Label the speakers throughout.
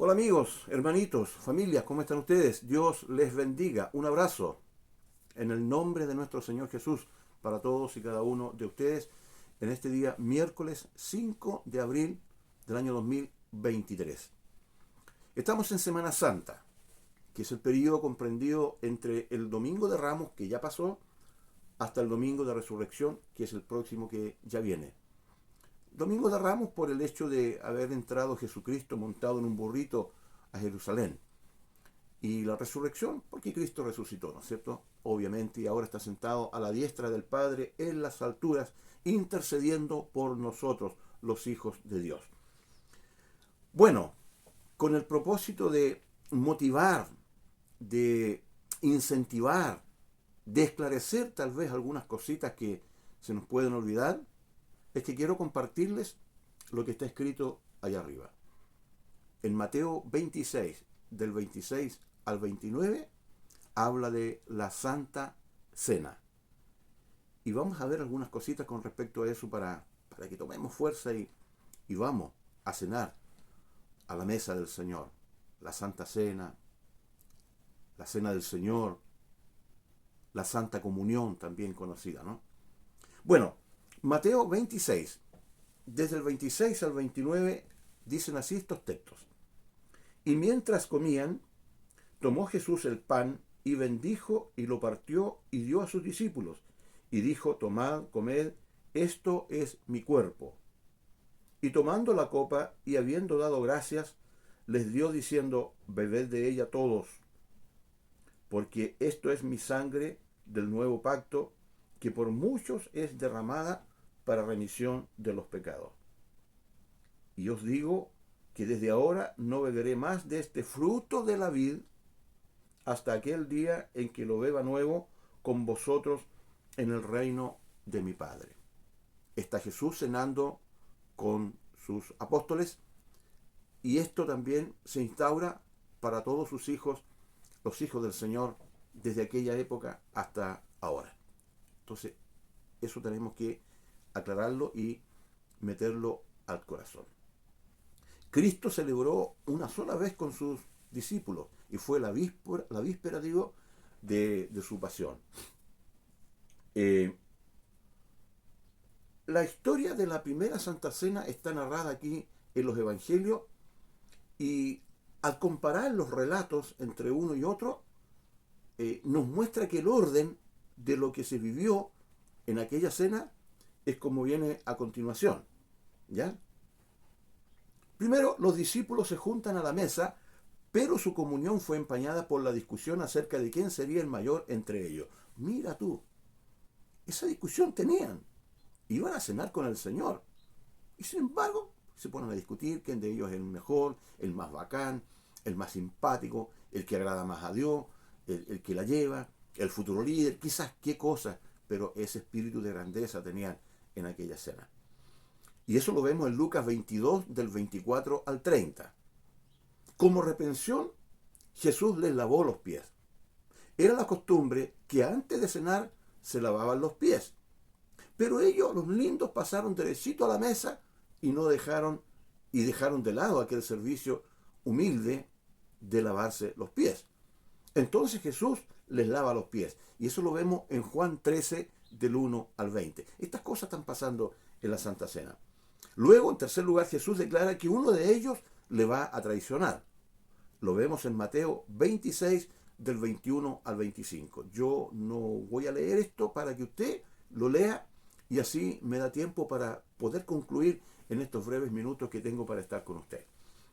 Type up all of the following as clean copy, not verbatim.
Speaker 1: Hola amigos, hermanitos, familias, ¿cómo están ustedes? Dios les bendiga. Un abrazo en el nombre de nuestro Señor Jesús para todos y cada uno de ustedes en este día miércoles 5 de abril del año 2023. Estamos en Semana Santa, que es el periodo comprendido entre el Domingo de Ramos, que ya pasó, hasta el Domingo de Resurrección, que es el próximo que ya viene. Domingo de Ramos por el hecho de haber entrado Jesucristo montado en un burrito a Jerusalén. Y la resurrección porque Cristo resucitó, ¿no es cierto? Obviamente, y ahora está sentado a la diestra del Padre en las alturas, intercediendo por nosotros, los hijos de Dios. Bueno, con el propósito de motivar, de incentivar, de esclarecer tal vez algunas cositas que se nos pueden olvidar, es que quiero compartirles lo que está escrito allá arriba. En Mateo 26, del 26 al 29, habla de la Santa Cena. Y vamos a ver algunas cositas con respecto a eso para que tomemos fuerza y vamos a cenar a la mesa del Señor. La Santa Cena, la Cena del Señor, la Santa Comunión también conocida, ¿no? Bueno, Mateo 26, desde el 26 al 29, dicen así estos textos. Y mientras comían, tomó Jesús el pan y bendijo y lo partió y dio a sus discípulos. Y dijo, tomad, comed, esto es mi cuerpo. Y tomando la copa y habiendo dado gracias, les dio diciendo, bebed de ella todos, porque esto es mi sangre del nuevo pacto, que por muchos es derramada para remisión de los pecados. Y os digo que desde ahora no beberé más de este fruto de la vid hasta aquel día en que lo beba nuevo con vosotros en el reino de mi Padre. Está Jesús cenando con sus apóstoles y esto también se instaura para todos sus hijos, los hijos del Señor, desde aquella época hasta ahora. Entonces, eso tenemos que aclararlo y meterlo al corazón. Cristo celebró una sola vez con sus discípulos y fue la víspera digo, de su pasión. La historia de la primera Santa Cena está narrada aquí en los Evangelios y al comparar los relatos entre uno y otro, nos muestra que el orden de lo que se vivió en aquella cena es como viene a continuación. ¿Ya? Primero, los discípulos se juntan a la mesa, pero su comunión fue empañada por la discusión acerca de quién sería el mayor entre ellos. Mira tú, esa discusión tenían. Iban a cenar con el Señor. Y sin embargo, se ponen a discutir quién de ellos es el mejor, el más bacán, el más simpático, el que agrada más a Dios, el que la lleva, el futuro líder, quizás qué cosa, pero ese espíritu de grandeza tenían en aquella cena. Y eso lo vemos en Lucas 22, del 24 al 30. Como reprensión, Jesús les lavó los pies. Era la costumbre que antes de cenar se lavaban los pies. Pero ellos, los lindos, pasaron derechito a la mesa y dejaron de lado aquel servicio humilde de lavarse los pies. Entonces Jesús les lava los pies. Y eso lo vemos en Juan 13, del 1 al 20. Estas cosas están pasando en la Santa Cena. Luego, en tercer lugar, Jesús declara que uno de ellos le va a traicionar. Lo vemos en Mateo 26, del 21 al 25. Yo no voy a leer esto para que usted lo lea y así me da tiempo para poder concluir en estos breves minutos que tengo para estar con usted.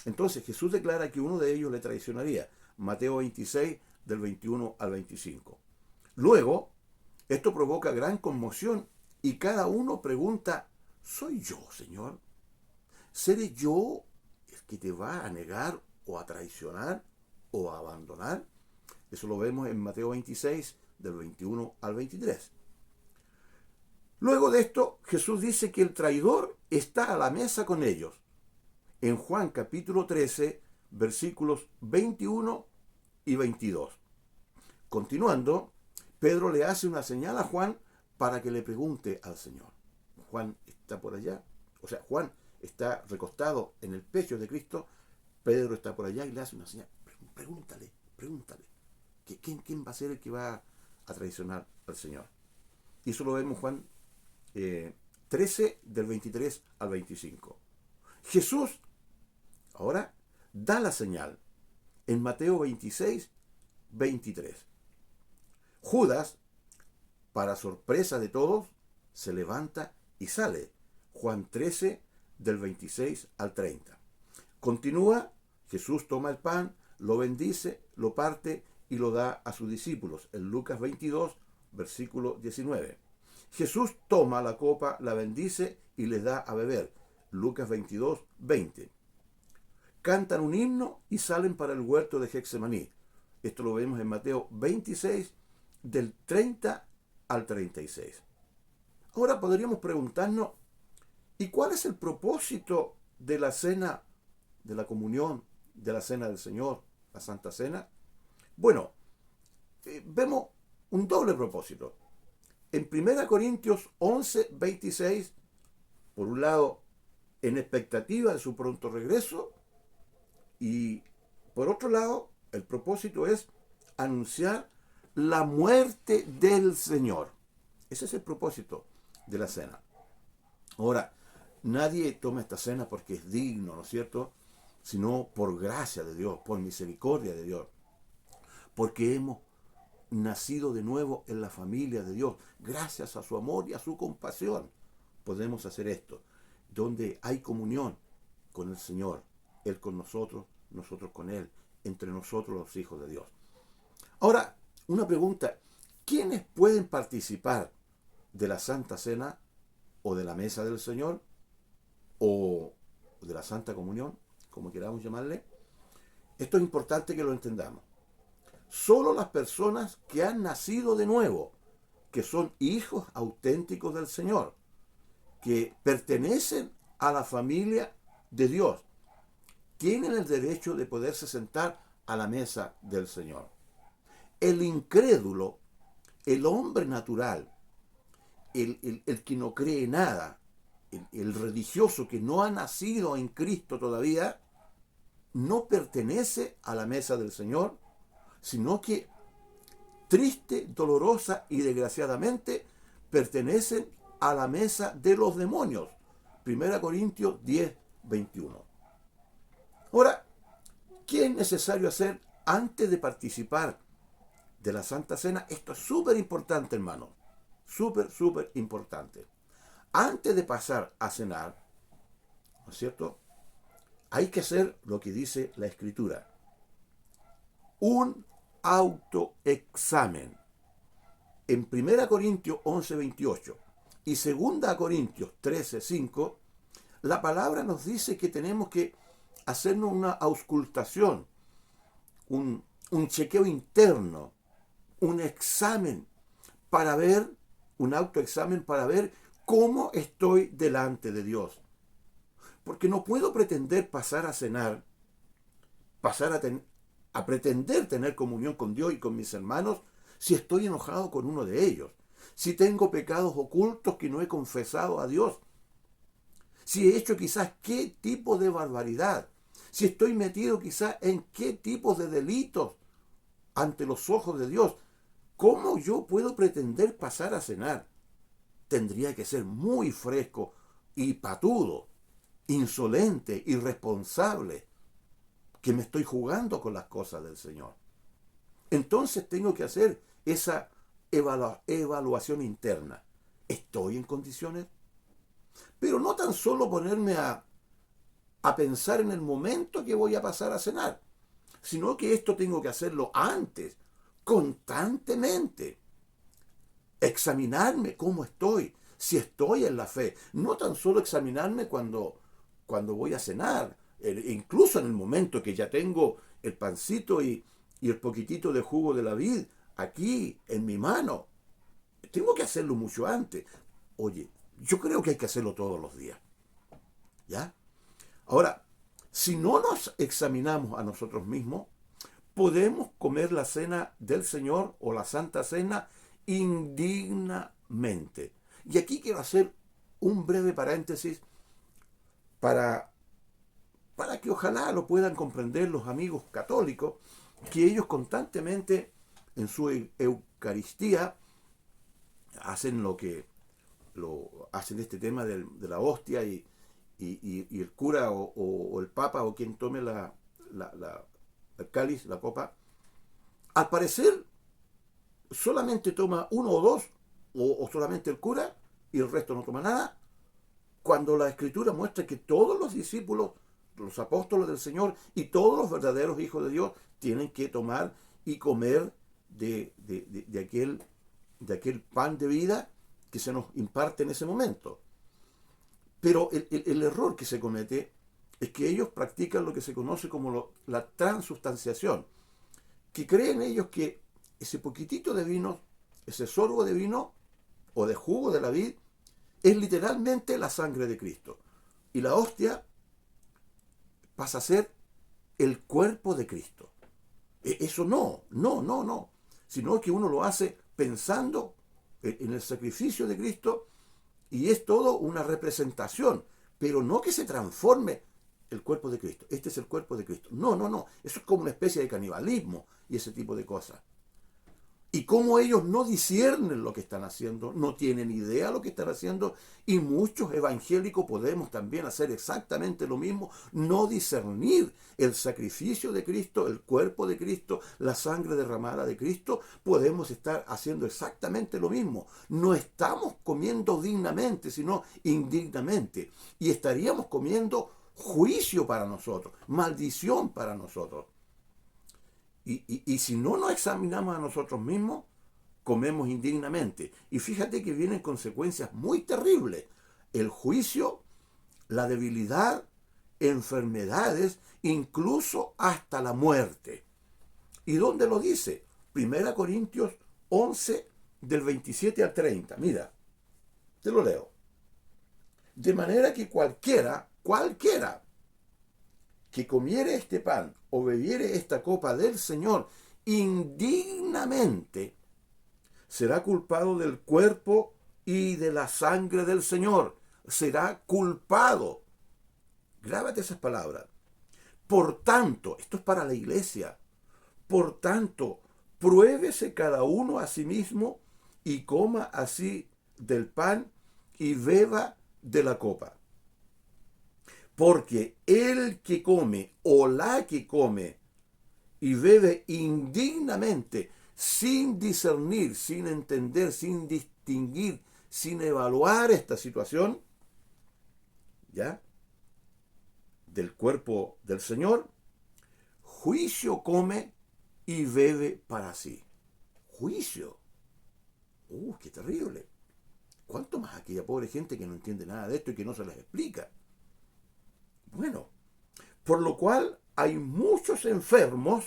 Speaker 1: Entonces Jesús declara que uno de ellos le traicionaría. Mateo 26, del 21 al 25. Luego, esto provoca gran conmoción y cada uno pregunta, ¿soy yo, Señor? ¿Seré yo el que te va a negar o a traicionar o a abandonar? Eso lo vemos en Mateo 26, del 21 al 23. Luego de esto, Jesús dice que el traidor está a la mesa con ellos. En Juan capítulo 13, versículos 21 y 22. Continuando, Pedro le hace una señal a Juan para que le pregunte al Señor. Juan está por allá, o sea, Juan está recostado en el pecho de Cristo, Pedro está por allá y le hace una señal. Pregúntale. ¿Quién va a ser el que va a traicionar al Señor? Y eso lo vemos en Juan 13, del 23 al 25. Jesús ahora da la señal en Mateo 26, 23. Judas, para sorpresa de todos, se levanta y sale. Juan 13, del 26 al 30. Continúa, Jesús toma el pan, lo bendice, lo parte y lo da a sus discípulos. En Lucas 22, versículo 19. Jesús toma la copa, la bendice y les da a beber. Lucas 22, 20. Cantan un himno y salen para el huerto de Getsemaní. Esto lo vemos en Mateo 26, del 30 al 36. Ahora podríamos preguntarnos, ¿y cuál es el propósito de la cena, de la comunión, de la cena del Señor, la Santa Cena? Bueno, vemos un doble propósito. En 1 Corintios 11, 26, por un lado, en expectativa de su pronto regreso, y por otro lado, el propósito es anunciar la muerte del Señor. Ese es el propósito de la cena. Ahora, nadie toma esta cena porque es digno, ¿no es cierto? Sino por gracia de Dios, por misericordia de Dios. Porque hemos nacido de nuevo en la familia de Dios. Gracias a su amor y a su compasión podemos hacer esto. Donde hay comunión con el Señor. Él con nosotros, nosotros con Él. Entre nosotros los hijos de Dios. Ahora, una pregunta. ¿Quiénes pueden participar de la Santa Cena o de la mesa del Señor o de la Santa Comunión, como queramos llamarle? Esto es importante que lo entendamos. Solo las personas que han nacido de nuevo, que son hijos auténticos del Señor, que pertenecen a la familia de Dios, tienen el derecho de poderse sentar a la mesa del Señor. El incrédulo, el hombre natural, el que no cree nada, el religioso que no ha nacido en Cristo todavía, no pertenece a la mesa del Señor, sino que triste, dolorosa y desgraciadamente pertenecen a la mesa de los demonios. 1 Corintios 10, 21. Ahora, ¿qué es necesario hacer antes de participar de la Santa Cena? Esto es súper importante, hermano. Súper importante. Antes de pasar a cenar, ¿no es cierto? Hay que hacer lo que dice la Escritura. Un autoexamen. En 1 Corintios 11, 28 y 2 Corintios 13, 5, la palabra nos dice que tenemos que hacernos una auscultación, un chequeo interno, un examen para ver, un autoexamen para ver cómo estoy delante de Dios. Porque no puedo pretender pasar a cenar, a pretender tener comunión con Dios y con mis hermanos si estoy enojado con uno de ellos, si tengo pecados ocultos que no he confesado a Dios, si he hecho quizás qué tipo de barbaridad, si estoy metido quizás en qué tipo de delitos ante los ojos de Dios. ¿Cómo yo puedo pretender pasar a cenar? Tendría que ser muy fresco y patudo, insolente, irresponsable, que me estoy jugando con las cosas del Señor. Entonces tengo que hacer esa evaluación interna. ¿Estoy en condiciones? Pero no tan solo ponerme a pensar en el momento que voy a pasar a cenar, sino que esto tengo que hacerlo antes, constantemente. Examinarme cómo estoy, si estoy en la fe. No tan solo examinarme cuando voy a cenar, incluso en el momento que ya tengo el pancito y el poquitito de jugo de la vid aquí en mi mano. Tengo que hacerlo mucho antes. Oye, yo creo que hay que hacerlo todos los días. ¿Ya? Ahora, si no nos examinamos a nosotros mismos, podemos comer la cena del Señor o la Santa Cena indignamente. Y aquí quiero hacer un breve paréntesis para para que ojalá lo puedan comprender los amigos católicos, que ellos constantemente en su Eucaristía hacen hacen este tema de la hostia y el cura o el papa o quien tome el cáliz, la copa, al parecer solamente toma uno o dos, o solamente el cura, y el resto no toma nada, cuando la Escritura muestra que todos los discípulos, los apóstoles del Señor y todos los verdaderos hijos de Dios tienen que tomar y comer de aquel pan de vida que se nos imparte en ese momento. Pero el error que se comete es que ellos practican lo que se conoce como la transubstanciación, que creen ellos que ese poquitito de vino, ese sorbo de vino o de jugo de la vid, es literalmente la sangre de Cristo. Y la hostia pasa a ser el cuerpo de Cristo. Eso no, sino que uno lo hace pensando en el sacrificio de Cristo y es todo una representación, pero no que se transforme el cuerpo de Cristo. Este es el cuerpo de Cristo. No, eso es como una especie de canibalismo y ese tipo de cosas. Y como ellos no disciernen lo que están haciendo, no tienen idea de lo que están haciendo, y muchos evangélicos podemos también hacer exactamente lo mismo, no discernir el sacrificio de Cristo, el cuerpo de Cristo, la sangre derramada de Cristo, podemos estar haciendo exactamente lo mismo. No estamos comiendo dignamente, sino indignamente, y estaríamos comiendo juicio para nosotros, maldición para nosotros. Y si no nos examinamos a nosotros mismos, comemos indignamente. Y fíjate que vienen consecuencias muy terribles. El juicio, la debilidad, enfermedades, incluso hasta la muerte. ¿Y dónde lo dice? 1 Corintios 11, del 27 al 30. Mira, te lo leo. De manera que cualquiera que comiere este pan o bebiere esta copa del Señor indignamente, será culpado del cuerpo y de la sangre del Señor. Será culpado. Grábate esas palabras. Por tanto, esto es para la iglesia. Por tanto, pruébese cada uno a sí mismo y coma así del pan y beba de la copa. Porque el que come o la que come y bebe indignamente, sin discernir, sin entender, sin distinguir, sin evaluar esta situación, ¿ya? Del cuerpo del Señor, juicio come y bebe para sí. Juicio. ¡Qué terrible! ¿Cuánto más aquella pobre gente que no entiende nada de esto y que no se les explica? Bueno, por lo cual hay muchos enfermos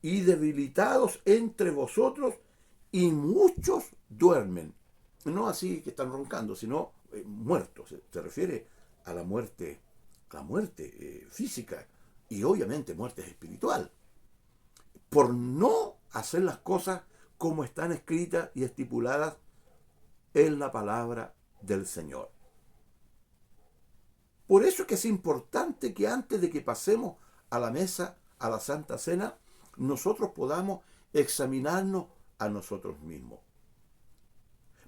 Speaker 1: y debilitados entre vosotros y muchos duermen. No así que están roncando, sino muertos. Se refiere a la muerte física y obviamente muerte espiritual. Por no hacer las cosas como están escritas y estipuladas en la palabra del Señor. Por eso es que es importante que antes de que pasemos a la mesa, a la Santa Cena, nosotros podamos examinarnos a nosotros mismos.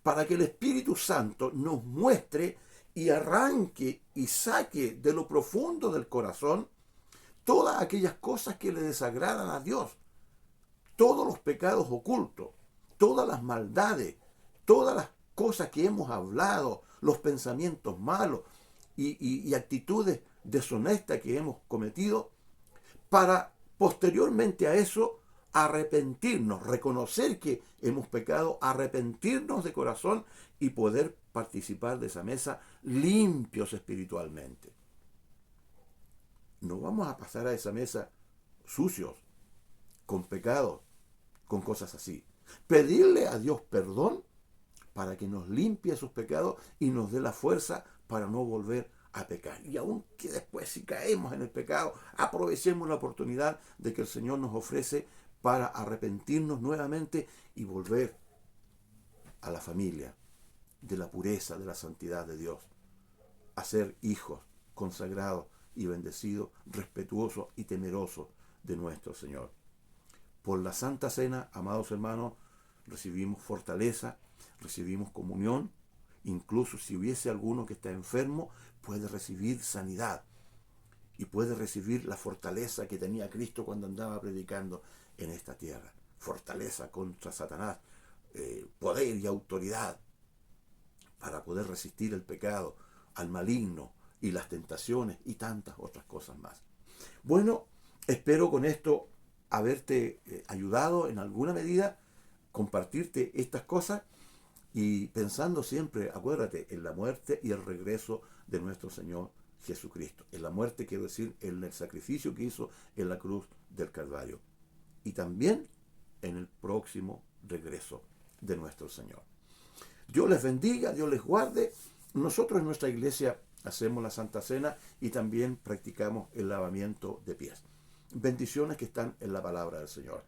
Speaker 1: Para que el Espíritu Santo nos muestre y arranque y saque de lo profundo del corazón todas aquellas cosas que le desagradan a Dios, todos los pecados ocultos, todas las maldades, todas las cosas que hemos hablado, los pensamientos malos, y actitudes deshonestas que hemos cometido, para posteriormente a eso arrepentirnos, reconocer que hemos pecado, arrepentirnos de corazón y poder participar de esa mesa limpios espiritualmente. No vamos a pasar a esa mesa sucios, con pecados, con cosas así. Pedirle a Dios perdón para que nos limpie sus pecados y nos dé la fuerza para no volver a pecar. Y aunque después si caemos en el pecado, aprovechemos la oportunidad de que el Señor nos ofrece para arrepentirnos nuevamente y volver a la familia de la pureza, de la santidad de Dios, a ser hijos consagrados y bendecido, respetuoso y temeroso de nuestro Señor. Por la Santa Cena, amados hermanos, recibimos fortaleza, recibimos comunión. Incluso si hubiese alguno que está enfermo, puede recibir sanidad y puede recibir la fortaleza que tenía Cristo cuando andaba predicando en esta tierra. Fortaleza contra Satanás, poder y autoridad para poder resistir el pecado, al maligno y las tentaciones y tantas otras cosas más. Bueno, espero con esto haberte ayudado en alguna medida, compartirte estas cosas y pensando siempre, acuérdate, en la muerte y el regreso de nuestro Señor Jesucristo. En la muerte quiero decir en el sacrificio que hizo en la cruz del Calvario. Y también en el próximo regreso de nuestro Señor. Dios les bendiga, Dios les guarde. Nosotros en nuestra iglesia hacemos la Santa Cena y también practicamos el lavamiento de pies. Bendiciones que están en la palabra del Señor.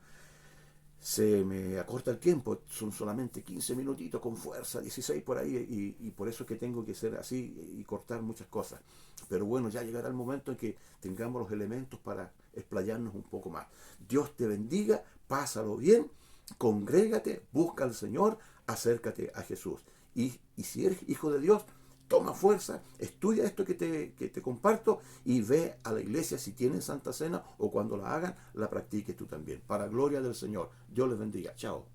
Speaker 1: Se me acorta el tiempo, son solamente 15 minutitos con fuerza, 16 por ahí, y por eso es que tengo que ser así y cortar muchas cosas. Pero bueno, ya llegará el momento en que tengamos los elementos para explayarnos un poco más. Dios te bendiga, pásalo bien, congrégate, busca al Señor, acércate a Jesús. Y si eres hijo de Dios, toma fuerza, estudia esto que te comparto y ve a la iglesia si tienen Santa Cena o cuando la hagan, la practiques tú también. Para gloria del Señor. Dios les bendiga. Chao.